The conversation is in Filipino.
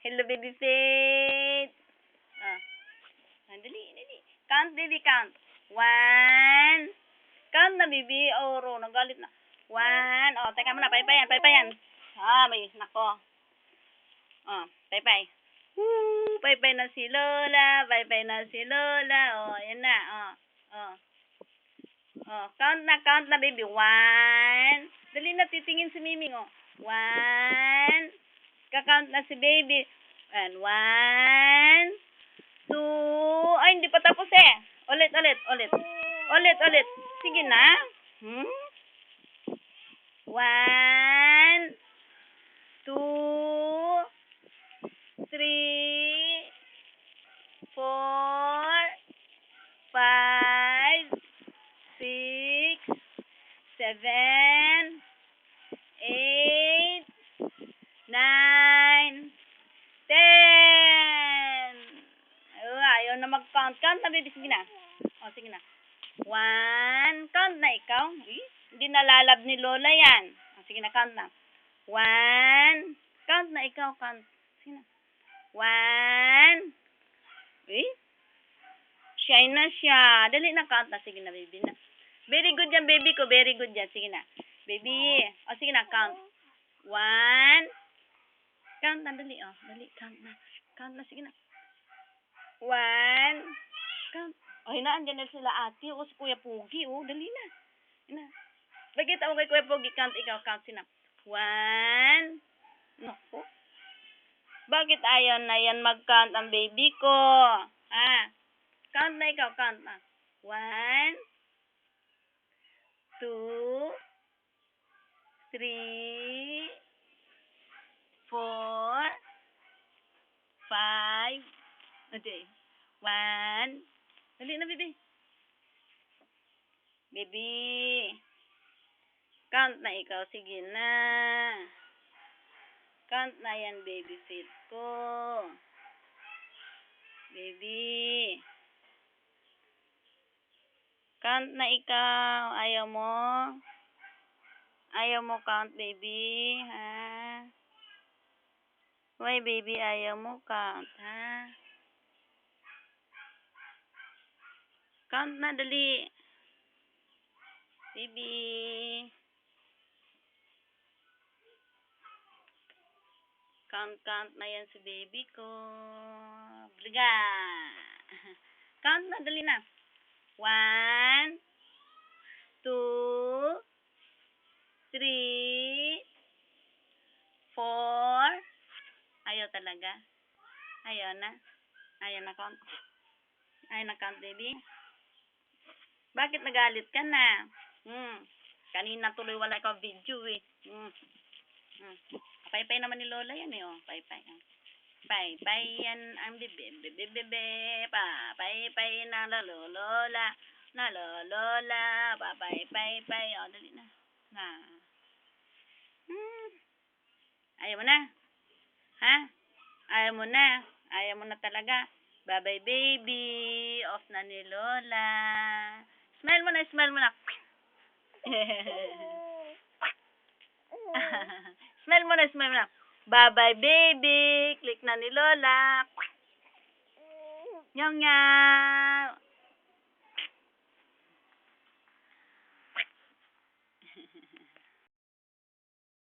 Hello, baby Faith. Ah. Dali. Count, baby, count. 1. Count na, baby. Oh, nagalit na. 1. Oh, teka muna. Paypayan. May, nako. Oh, paypay. Woo! Paypay na si Lola. Oh, ayan na. Count na, baby. 1. Dali na, titingin si Miming, oh. 1. Kakount na si baby. And 1, 2. Ay, hindi pa tapos eh. Ulit. Sige na. 1, 2, 3, 4, 5, 6, 7, 8, 9, 10. Ayaw na mag-count. Count na, baby. Sige na. Sige na. 1. Count na ikaw. Hindi nalalab ni Lola yan. Sige na, count na. 1. Count na ikaw. Count. Sige na. 1. Shy na siya. Dali na, count na. Sige na, baby na. Very good yan, baby ko. Very good yan. Sige na. Baby. Sige na, count. 1. Count na, dali. Dali, count na. Sige na. 1. Count. Andyan na sila ate. Si Kuya Pogi. Dali na. Bakit ako kay Kuya Pogi? Count, ikaw. Count, sina. 1. Naku. Bakit ayaw na yan mag-count ang baby ko? Count na ikaw. Count na. 1, 2, 3, 4, 5. Okay. 1. Dali na, baby. Baby. Count na ikaw. Sige na. Count na yan, baby Faith ko. Baby. Count na ikaw. Ayaw mo count, baby. Ha? Why, baby, ayaw mo count, ha? Count na, dali. Baby. Count na yan si baby ko. Bliga. Count na, dali na. 1, 2, 3, 4. Ayaw talaga. Ayaw na count. Ayaw na count, baby. Bakit nagalit ka na? Kanina tuloy wala ka video eh. Paypay naman ni Lola yan eh. Paypay. Paypay yan ang bebe. Paypay na Lola. Paypay. Dali na. Ayaw mo na? Ha? Ayaw mo na talaga. Bye-bye, baby. Off na ni Lola. Smile mo na. Smile mo na. Bye-bye, baby. Click na ni Lola. Nyong.